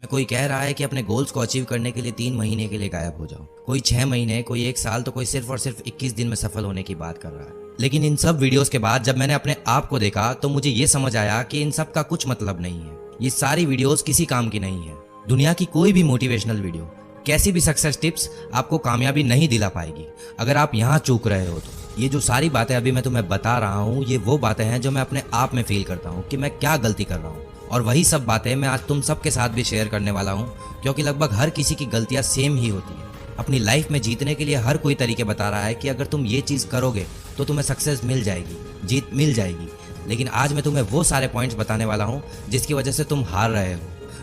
कोई कह रहा है कि अपने गोल्स को अचीव करने के लिए 3 महीने के लिए गायब हो जाओ, कोई 6 महीने, कोई 1 साल, तो कोई सिर्फ और सिर्फ 21 दिन में सफल होने की बात कर रहा है। लेकिन इन सब वीडियोस के बाद जब मैंने अपने आप को देखा तो मुझे ये समझ आया कि इन सब का कुछ मतलब नहीं है। ये सारी वीडियोस किसी काम की नहीं है। दुनिया की कोई भी मोटिवेशनल वीडियो, कैसी भी सक्सेस टिप्स आपको कामयाबी नहीं दिला पाएगी अगर आप यहाँ चूक रहे हो तो। ये जो सारी बातें अभी मैं तुम्हें बता रहा हूँ, ये वो बातें हैं जो मैं अपने आप में फील करता हूँ कि मैं क्या गलती कर रहा हूँ, और वही सब बातें मैं आज तुम सबके साथ भी शेयर करने वाला हूँ, क्योंकि लगभग हर किसी की गलतियाँ सेम ही होती है। अपनी लाइफ में जीतने के लिए हर कोई तरीके बता रहा है कि अगर तुम ये चीज़ करोगे तो तुम्हें सक्सेस मिल जाएगी, जीत मिल जाएगी। लेकिन आज मैं तुम्हें वो सारे पॉइंट्स बताने वाला हूँ जिसकी वजह से तुम हार रहे हो,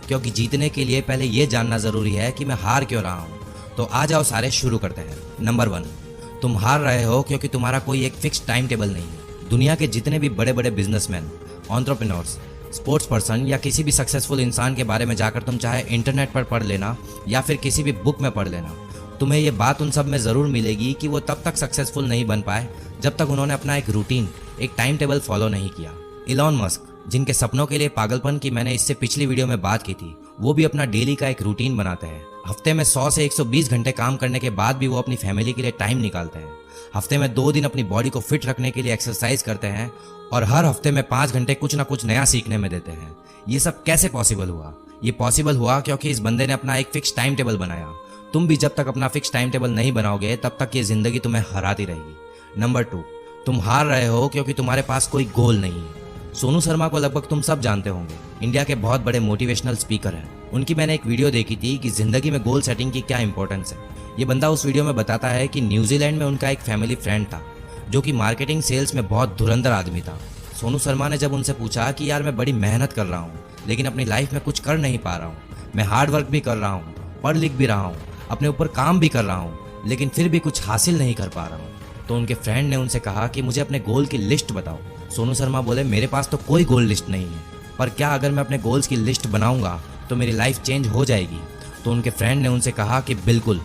क्योंकि जीतने के लिए पहले ये जानना ज़रूरी है कि मैं हार क्यों रहा हूँ। तो आ जाओ सारे शुरू करते हैं। नंबर 1, तुम हार रहे हो क्योंकि तुम्हारा कोई एक फिक्स टाइम टेबल नहीं है। दुनिया के जितने भी बड़े बड़े बिजनेसमैन, एंटरप्रेन्योर्स, स्पोर्ट्स पर्सन या किसी भी सक्सेसफुल इंसान के बारे में जाकर तुम चाहे इंटरनेट पर पढ़ लेना या फिर किसी भी बुक में पढ़ लेना, तुम्हें ये बात उन सब में ज़रूर मिलेगी कि वो तब तक सक्सेसफुल नहीं बन पाए जब तक उन्होंने अपना एक रूटीन, एक टाइम टेबल फॉलो नहीं किया। इलॉन मस्क, जिनके सपनों के लिए पागलपन की मैंने इससे पिछली वीडियो में बात की थी, वो भी अपना डेली का एक रूटीन बनाते हैं। हफ्ते में 100 से 120 घंटे काम करने के बाद भी वो अपनी फैमिली के लिए टाइम निकालते हैं। हफ्ते में 2 दिन अपनी बॉडी को फिट रखने के लिए एक्सरसाइज करते हैं और हर हफ्ते में 5 घंटे कुछ ना कुछ नया सीखने में देते हैं। ये सब कैसे पॉसिबल हुआ? ये पॉसिबल हुआ क्योंकि इस बंदे ने अपना एक फिक्स टाइम टेबल बनाया। तुम भी जब तक अपना फिक्स टाइम टेबल नहीं बनाओगे तब तक ये जिंदगी तुम्हें हराती रहेगी। नंबर 2, तुम हार रहे हो क्योंकि तुम्हारे पास कोई गोल नहीं है। सोनू शर्मा को लगभग तुम सब जानते होंगे, इंडिया के बहुत बड़े मोटिवेशनल स्पीकर हैं। उनकी मैंने एक वीडियो देखी थी कि जिंदगी में गोल सेटिंग की क्या इंपॉर्टेंस है। ये बंदा उस वीडियो में बताता है कि न्यूजीलैंड में उनका एक फैमिली फ्रेंड था जो कि मार्केटिंग सेल्स में बहुत धुरंधर आदमी था। सोनू शर्मा ने जब उनसे पूछा कि यार मैं बड़ी मेहनत कर रहा हूँ लेकिन अपनी लाइफ में कुछ कर नहीं पा रहा हूँ, मैं हार्ड वर्क भी कर रहा हूँ, पढ़ लिख भी रहा हूँ, अपने ऊपर काम भी कर रहा हूँ, लेकिन फिर भी कुछ हासिल नहीं कर पा रहा हूँ, तो उनके फ्रेंड ने उनसे कहा कि मुझे अपने गोल की लिस्ट बताओ। सोनू शर्मा बोले, मेरे पास तो कोई गोल लिस्ट नहीं है, पर क्या अगर मैं अपने गोल्स की लिस्ट बनाऊंगा तो मेरी लाइफ चेंज हो जाएगी? तो उनके फ्रेंड ने उनसे कहा कि बिल्कुल,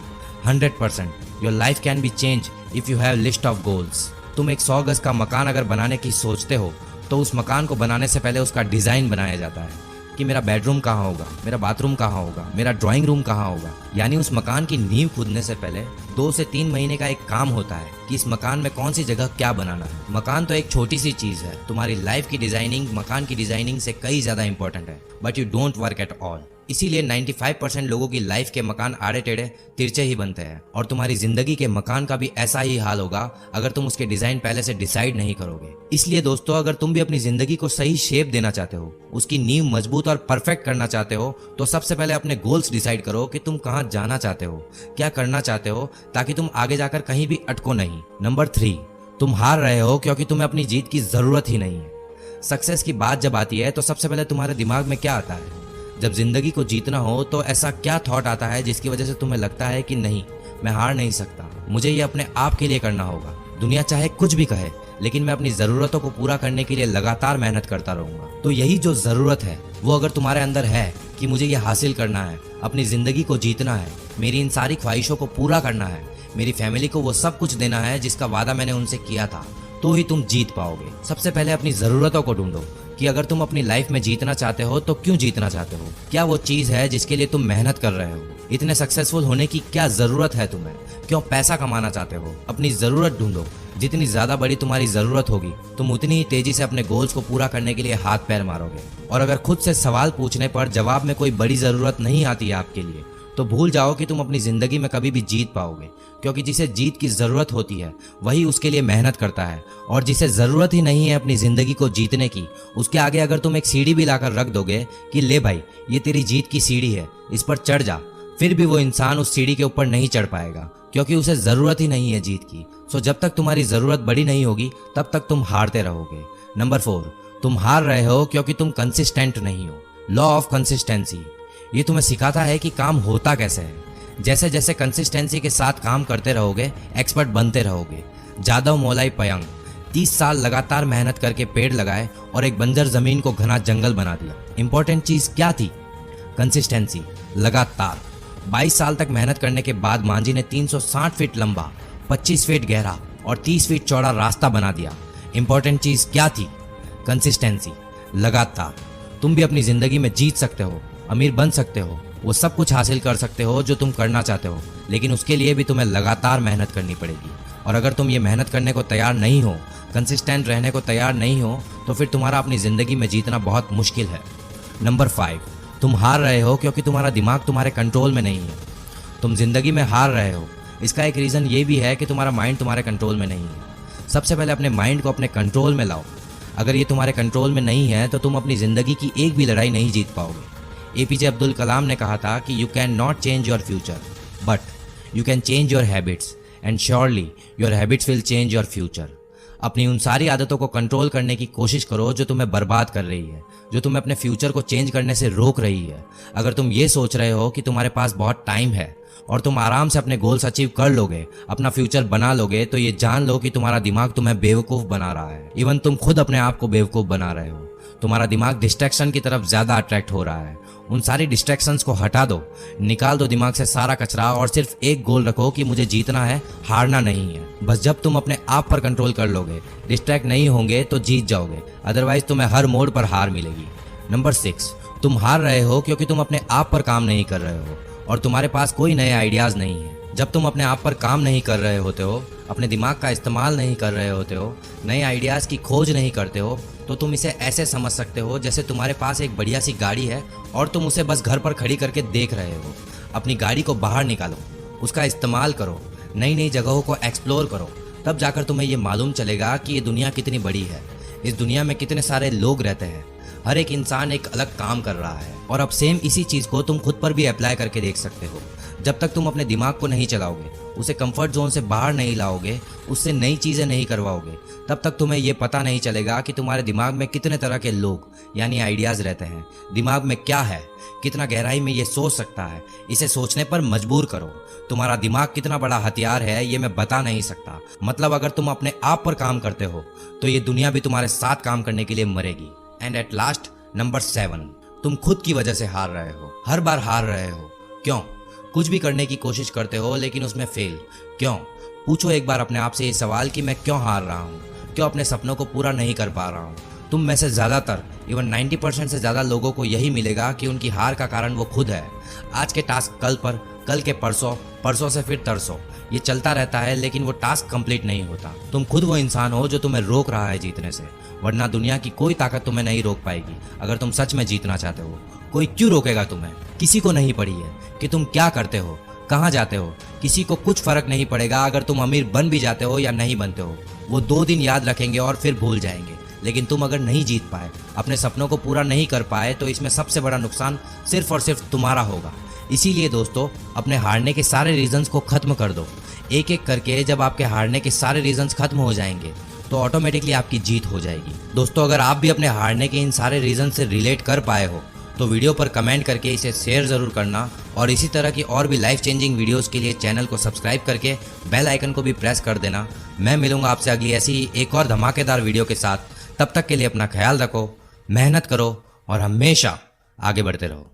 100% your life can be change if you have list of goals. तुम एक 100 गज का मकान अगर बनाने की सोचते हो तो उस मकान को बनाने से पहले उसका डिज़ाइन बनाया जाता है कि मेरा बेडरूम कहाँ होगा, मेरा बाथरूम कहाँ होगा, मेरा ड्राइंग रूम कहाँ होगा। यानी उस मकान की नींव खोदने से पहले 2 से 3 महीने का एक काम होता है कि इस मकान में कौन सी जगह क्या बनाना है। मकान तो एक छोटी सी चीज़ है, तुम्हारी लाइफ की डिजाइनिंग मकान की डिजाइनिंग से कई ज़्यादा इंपॉर्टेंट है, but you don't work at all. इसीलिए 95% लोगों की लाइफ के मकान आड़े टेढ़े तिरछे ही बनते हैं, और तुम्हारी जिंदगी के मकान का भी ऐसा ही हाल होगा अगर तुम उसके डिजाइन पहले से डिसाइड नहीं करोगे। इसलिए दोस्तों, अगर तुम भी अपनी जिंदगी को सही शेप देना चाहते हो, उसकी नींव मजबूत और परफेक्ट करना चाहते हो, तो सबसे पहले अपने गोल्स डिसाइड करो कि तुम कहाँ जाना चाहते हो, क्या करना चाहते हो, ताकि तुम आगे जाकर कहीं भी अटको नहीं। नंबर 3, तुम हार रहे हो क्योंकि तुम्हें अपनी जीत की जरूरत ही नहीं है। सक्सेस की बात जब आती है तो सबसे पहले तुम्हारे दिमाग में क्या आता है? जब जिंदगी को जीतना हो तो ऐसा क्या थॉट आता है जिसकी वजह से तुम्हें लगता है कि नहीं, मैं हार नहीं सकता, मुझे ये अपने आप के लिए करना होगा। दुनिया चाहे कुछ भी कहे, लेकिन मैं अपनी ज़रूरतों को पूरा करने के लिए लगातार मेहनत करता रहूँगा। तो यही जो ज़रूरत है वो अगर तुम्हारे अंदर है कि मुझे ये हासिल करना है, अपनी ज़िंदगी को जीतना है, मेरी इन सारी ख्वाहिशों को पूरा करना है, मेरी फैमिली को वो सब कुछ देना है जिसका वादा मैंने उनसे किया था, तो ही तुम जीत पाओगे। सबसे पहले अपनी ज़रूरतों को ढूंढो कि अगर तुम अपनी लाइफ में जीतना चाहते हो तो क्यों जीतना चाहते हो, क्या वो चीज़ है जिसके लिए तुम मेहनत कर रहे हो, इतने सक्सेसफुल होने की क्या ज़रूरत है तुम्हें, क्यों पैसा कमाना चाहते हो। अपनी ज़रूरत ढूंढो, जितनी ज़्यादा बड़ी तुम्हारी ज़रूरत होगी तुम उतनी ही तेज़ी से अपने गोल्स को पूरा करने के लिए हाथ पैर मारोगे। और अगर खुद से सवाल पूछने पर जवाब में कोई बड़ी ज़रूरत नहीं आती है आपके लिए, तो भूल जाओ कि तुम अपनी ज़िंदगी में कभी भी जीत पाओगे, क्योंकि जिसे जीत की ज़रूरत होती है वही उसके लिए मेहनत करता है, और जिसे ज़रूरत ही नहीं है अपनी ज़िंदगी को जीतने की, उसके आगे अगर तुम एक सीढ़ी भी लाकर रख दोगे कि ले भाई ये तेरी जीत की सीढ़ी है, इस पर चढ़ जा, फिर भी वो इंसान उस सीढ़ी के ऊपर नहीं चढ़ पाएगा, क्योंकि उसे ज़रूरत ही नहीं है जीत की। सो जब तक तुम्हारी ज़रूरत बड़ी नहीं होगी तब तक तुम हारते रहोगे। नंबर 4, तुम हार रहे हो क्योंकि तुम कंसिस्टेंट नहीं हो। लॉ ऑफ कंसिस्टेंसी, ये तुम्हें सिखाता है कि काम होता कैसे है। जैसे जैसे कंसिस्टेंसी के साथ काम करते रहोगे, एक्सपर्ट बनते रहोगे। जादव मोलाई पयंग 30 साल लगातार मेहनत करके पेड़ लगाए और एक बंजर जमीन को घना जंगल बना दिया। इंपॉर्टेंट चीज़ क्या थी? कंसिस्टेंसी, लगातार। 22 साल तक मेहनत करने के बाद मांझी ने 360 फीट लंबा, 25 फीट गहरा और 30 फीट चौड़ा रास्ता बना दिया। इंपॉर्टेंट चीज़ क्या थी? कंसिस्टेंसी, लगातार। तुम भी अपनी ज़िंदगी में जीत सकते हो, अमीर बन सकते हो, वो सब कुछ हासिल कर सकते हो जो तुम करना चाहते हो, लेकिन उसके लिए भी तुम्हें लगातार मेहनत करनी पड़ेगी। और अगर तुम ये मेहनत करने को तैयार नहीं हो, कंसिस्टेंट रहने को तैयार नहीं हो, तो फिर तुम्हारा अपनी ज़िंदगी में जीतना बहुत मुश्किल है। नंबर 5, तुम हार रहे हो क्योंकि तुम्हारा दिमाग तुम्हारे कंट्रोल में नहीं है। तुम ज़िंदगी में हार रहे हो, इसका एक रीज़न ये भी है कि तुम्हारा माइंड तुम्हारे कंट्रोल में नहीं है। सबसे पहले अपने माइंड को अपने कंट्रोल में लाओ। अगर ये तुम्हारे कंट्रोल में नहीं है तो तुम अपनी ज़िंदगी की एक भी लड़ाई नहीं जीत पाओगे। एपीजे अब्दुल कलाम ने कहा था कि you can not change your future, but you can change your habits, and surely your habits will change your future. अपनी उन सारी आदतों को कंट्रोल करने की कोशिश करो जो तुम्हें बर्बाद कर रही है, जो तुम्हें अपने फ्यूचर को चेंज करने से रोक रही है। अगर तुम ये सोच रहे हो कि तुम्हारे पास बहुत टाइम है और तुम आराम से अपने गोल्स अचीव कर लोगे, अपना फ्यूचर बना लोगे, तो ये जान लो कि तुम्हारा दिमाग तुम्हें बेवकूफ़ बना रहा है। इवन तुम खुद अपने आप को बेवकूफ़ बना रहे हो। तुम्हारा दिमाग डिस्ट्रैक्शन की तरफ ज़्यादा अट्रैक्ट हो रहा है। उन सारी डिस्ट्रैक्शंस को हटा दो, निकाल दो दिमाग से सारा कचरा और सिर्फ एक गोल रखो कि मुझे जीतना है, हारना नहीं है। बस जब तुम अपने आप पर कंट्रोल कर लोगे, डिस्ट्रैक्ट नहीं होंगे, तो जीत जाओगे, अदरवाइज तुम्हें हर मोड़ पर हार मिलेगी। नंबर 6, तुम हार रहे हो क्योंकि तुम अपने आप पर काम नहीं कर रहे हो और तुम्हारे पास कोई नए आइडियाज़ नहीं है। जब तुम अपने आप पर काम नहीं कर रहे होते हो, अपने दिमाग का इस्तेमाल नहीं कर रहे होते हो, नए आइडियाज़ की खोज नहीं करते हो, तो तुम इसे ऐसे समझ सकते हो जैसे तुम्हारे पास एक बढ़िया सी गाड़ी है और तुम उसे बस घर पर खड़ी करके देख रहे हो। अपनी गाड़ी को बाहर निकालो, उसका इस्तेमाल करो, नई नई जगहों को एक्सप्लोर करो, तब जाकर तुम्हें ये मालूम चलेगा कि ये दुनिया कितनी बड़ी है, इस दुनिया में कितने सारे लोग रहते हैं, हर एक इंसान एक अलग काम कर रहा है। और अब सेम इसी चीज़ को तुम खुद पर भी अप्लाई करके देख सकते हो। जब तक तुम अपने दिमाग को नहीं चलाओगे, उसे कंफर्ट जोन से बाहर नहीं लाओगे, उससे नई चीज़ें नहीं करवाओगे, तब तक तुम्हें ये पता नहीं चलेगा कि तुम्हारे दिमाग में कितने तरह के लोग यानी आइडियाज़ रहते हैं। दिमाग में क्या है, कितना गहराई में ये सोच सकता है, इसे सोचने पर मजबूर करो। तुम्हारा दिमाग कितना बड़ा हथियार है ये मैं बता नहीं सकता। मतलब अगर तुम अपने आप पर काम करते हो तो ये दुनिया भी तुम्हारे साथ काम करने के लिए मरेगी। एंड एट लास्ट, नंबर 7, तुम खुद की वजह से हार रहे हो, हर बार हार रहे हो। क्यों? कुछ भी करने की कोशिश करते हो लेकिन उसमें फेल क्यों? पूछो एक बार अपने आप से ये सवाल कि मैं क्यों हार रहा हूँ, क्यों अपने सपनों को पूरा नहीं कर पा रहा हूँ। तुम में से ज़्यादातर, इवन 90% से ज़्यादा लोगों को यही मिलेगा कि उनकी हार का कारण वो खुद है। आज के टास्क कल पर, कल के परसों, परसों से फिर तरसों, ये चलता रहता है लेकिन वो टास्क कंप्लीट नहीं होता। तुम खुद वो इंसान हो जो तुम्हें रोक रहा है जीतने से, वरना दुनिया की कोई ताकत तुम्हें नहीं रोक पाएगी। अगर तुम सच में जीतना चाहते हो, कोई क्यों रोकेगा तुम्हें? किसी को नहीं पड़ी है कि तुम क्या करते हो, कहाँ जाते हो, किसी को कुछ फर्क नहीं पड़ेगा अगर तुम अमीर बन भी जाते हो या नहीं बनते हो। वो 2 दिन याद रखेंगे और फिर भूल जाएंगे। लेकिन तुम अगर नहीं जीत पाए, अपने सपनों को पूरा नहीं कर पाए, तो इसमें सबसे बड़ा नुकसान सिर्फ और सिर्फ तुम्हारा होगा। इसीलिए दोस्तों, अपने हारने के सारे रीजंस को खत्म कर दो। एक एक करके जब आपके हारने के सारे रीजंस खत्म हो जाएंगे तो ऑटोमेटिकली आपकी जीत हो जाएगी। दोस्तों, अगर आप भी अपने हारने के इन सारे रीजन से रिलेट कर पाए हो तो वीडियो पर कमेंट करके इसे शेयर ज़रूर करना, और इसी तरह की और भी लाइफ चेंजिंग वीडियोस के लिए चैनल को सब्सक्राइब करके बेल आइकन को भी प्रेस कर देना। मैं मिलूंगा आपसे अगली ऐसी ही एक और धमाकेदार वीडियो के साथ। तब तक के लिए अपना ख्याल रखो, मेहनत करो और हमेशा आगे बढ़ते रहो।